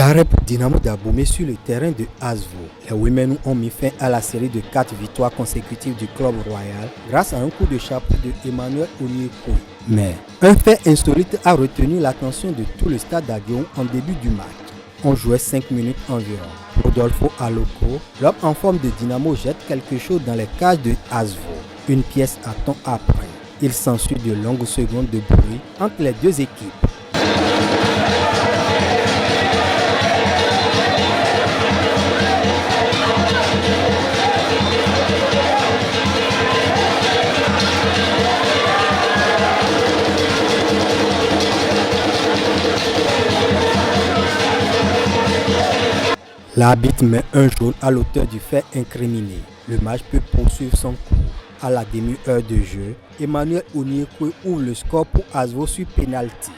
Arrêt pour Dynamo d'Abomey sur le terrain de Asvo. Les Women ont mis fin à la série de 4 victoires consécutives du club royal grâce à un coup de chapeau de Emmanuel Onyekwe. Mais un fait insolite a retenu l'attention de tout le stade d'Aguillon en début du match. On jouait 5 minutes environ. Rodolfo Aloko, l'homme en forme de Dynamo, jette quelque chose dans les cages de Asvo. Une pièce à temps après. Il s'ensuit de longues secondes de bruit entre les deux équipes. L'arbitre met un jaune à l'auteur du fait incriminé. Le match peut poursuivre son cours. À la demi-heure de jeu, Emmanuel Onyekwe ouvre le score pour Asvo sur pénalty.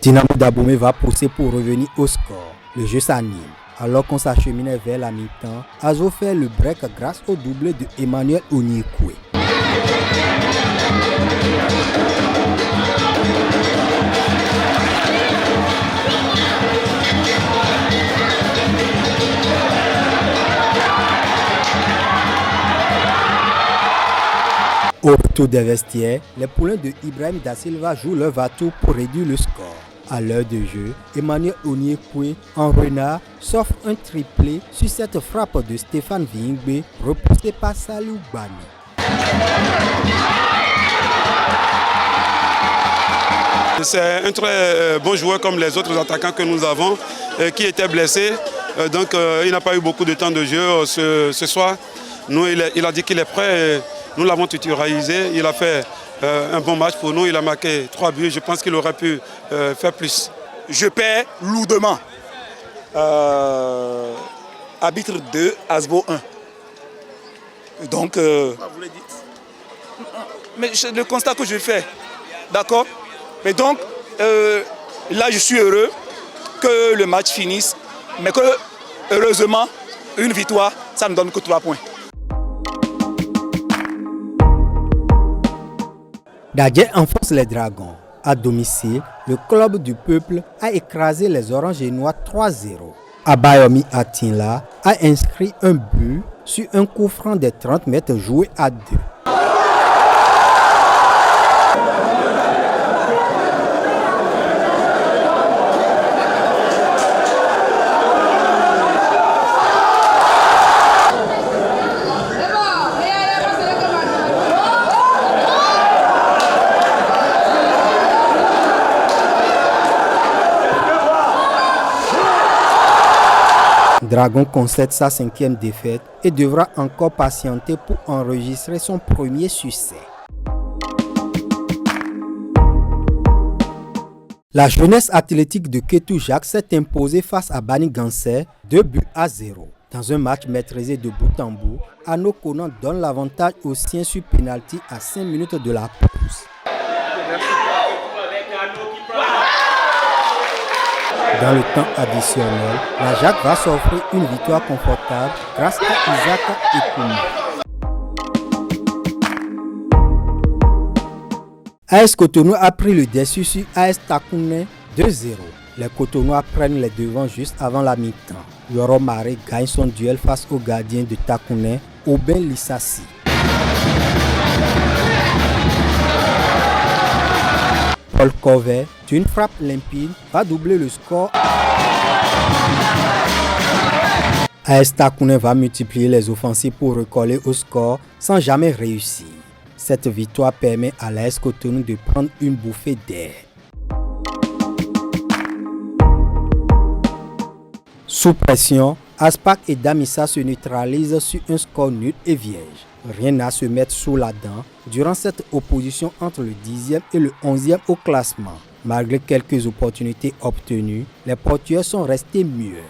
Dynamo d'Abomey va pousser pour revenir au score. Le jeu s'anime. Alors qu'on s'acheminait vers la mi-temps, Asvo fait le break grâce au doublé de Emmanuel Onyekwe. Au retour des vestiaires, les poulains de Ibrahim Da Silva jouent leur va-tout pour réduire le score. À l'heure de jeu, Emmanuel Onyekwe, en renard, s'offre un triplé sur cette frappe de Stéphane Vingbe, repoussée par Salou Bani. C'est un très bon joueur comme les autres attaquants que nous avons, qui était blessé. Donc il n'a pas eu beaucoup de temps de jeu ce soir. Nous, il a dit qu'il est prêt. Nous l'avons titularisé. Il a fait un bon match pour nous. Il a marqué 3 buts. Je pense qu'il aurait pu faire plus. Je perds lourdement. Arbitre 2, Asvo 1. Donc, vous le dites. Mais c'est le constat que je fais. D'accord? Mais donc, là, je suis heureux que le match finisse. Mais que, heureusement, une victoire, ça ne donne que 3 points. Dadje enfonce les Dragons. À domicile, le club du peuple a écrasé les Oranges et Noirs 3-0. Abayomi Atinla a inscrit un but sur un coup franc des 30 mètres joué à 2. Dragon concède sa 5e défaite et devra encore patienter pour enregistrer son premier succès. La jeunesse athlétique de Ketou Jacques s'est imposée face à Bani Ganser 2-0. Dans un match maîtrisé de bout en bout, Arnaud Conan donne l'avantage aux siens sur pénalty à 5 minutes de la pause. Dans le temps additionnel, la Jacques va s'offrir une victoire confortable grâce à Isaac Ekoumi. AS Cotonou a pris le dessus sur AS Takounais 2-0. Les Cotonnois prennent les devants juste avant la mi-temps. Yoro Maré gagne son duel face au gardien de Takounais, Aubin Lissassi. Paul Covet, d'une frappe limpide, va doubler le score. AS Takounais va multiplier les offensives pour recoller au score sans jamais réussir. Cette victoire permet à l'AS Cotonou de prendre une bouffée d'air. Sous pression, Aspak et Damissa se neutralisent sur un score nul et vierge. Rien à se mettre sous la dent durant cette opposition entre le 10e et le 11e au classement. Malgré quelques opportunités obtenues, les Portugais sont restés muets.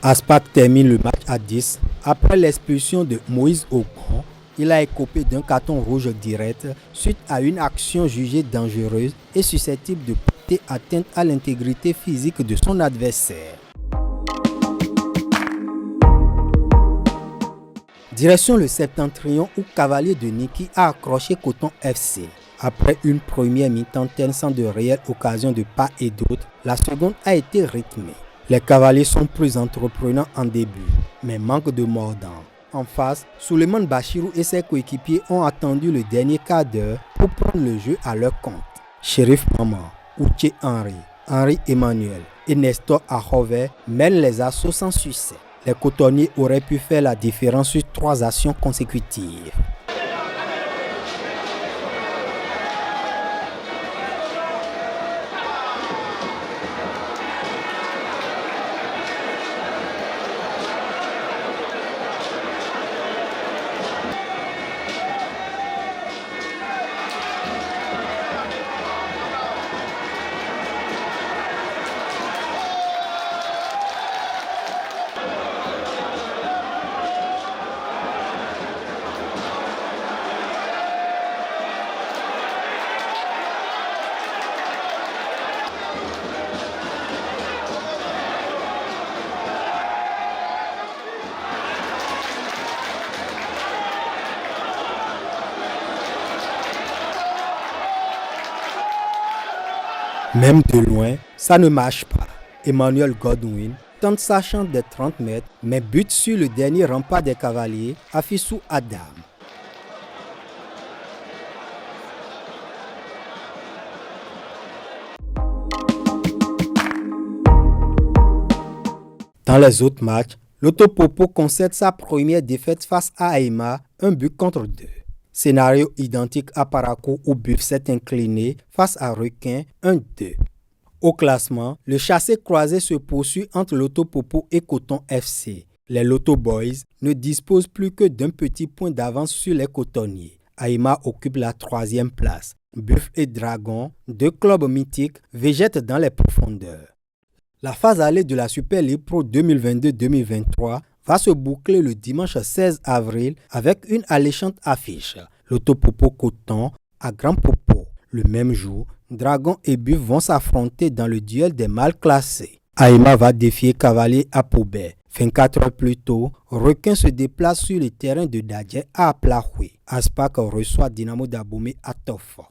Aspac termine le match à 10. Après l'expulsion de Moïse Ogon, il a écopé d'un carton rouge direct suite à une action jugée dangereuse et susceptible de porter atteinte à l'intégrité physique de son adversaire. Direction le Septentrion où Cavalier de Niki a accroché Coton FC. Après une première mi-temps sans de réelles occasions de part et d'autre, la seconde a été rythmée. Les Cavaliers sont plus entreprenants en début, mais manquent de mordant. En face, Souleymane Bachirou et ses coéquipiers ont attendu le dernier quart d'heure pour prendre le jeu à leur compte. Chérif Maman, Ouché Henri Emmanuel et Nestor Ahové mènent les assauts sans succès. Les cotonniers auraient pu faire la différence sur 3 actions consécutives. Même de loin, ça ne marche pas. Emmanuel Godwin tente sa chance des 30 mètres, mais bute sur le dernier rempart des Cavaliers, Afissou Adam. Dans les autres matchs, l'Autopopo concède sa première défaite face à Aïma, 1 but contre 2. Scénario identique à Parakou où Buff s'est incliné face à Requin 1-2. Au classement, le chassé croisé se poursuit entre l'Autopopo et Coton FC. Les Loto Boys ne disposent plus que d'un petit point d'avance sur les cotonniers. Aïma occupe la 3e place. Buff et Dragon, 2 clubs mythiques, végètent dans les profondeurs. La phase allée de la Super League Pro 2022-2023 va se boucler le dimanche 16 avril avec une alléchante affiche. L'Autopopo Coton à Grand Popo. Le même jour, Dragon et Buff vont s'affronter dans le duel des mal classés. Aïma va défier Cavalier à Pobé. 24 heures plus tôt, Requin se déplace sur le terrain de Dadje à Aplahoué. Aspac reçoit Dynamo d'Abomey à Tofa.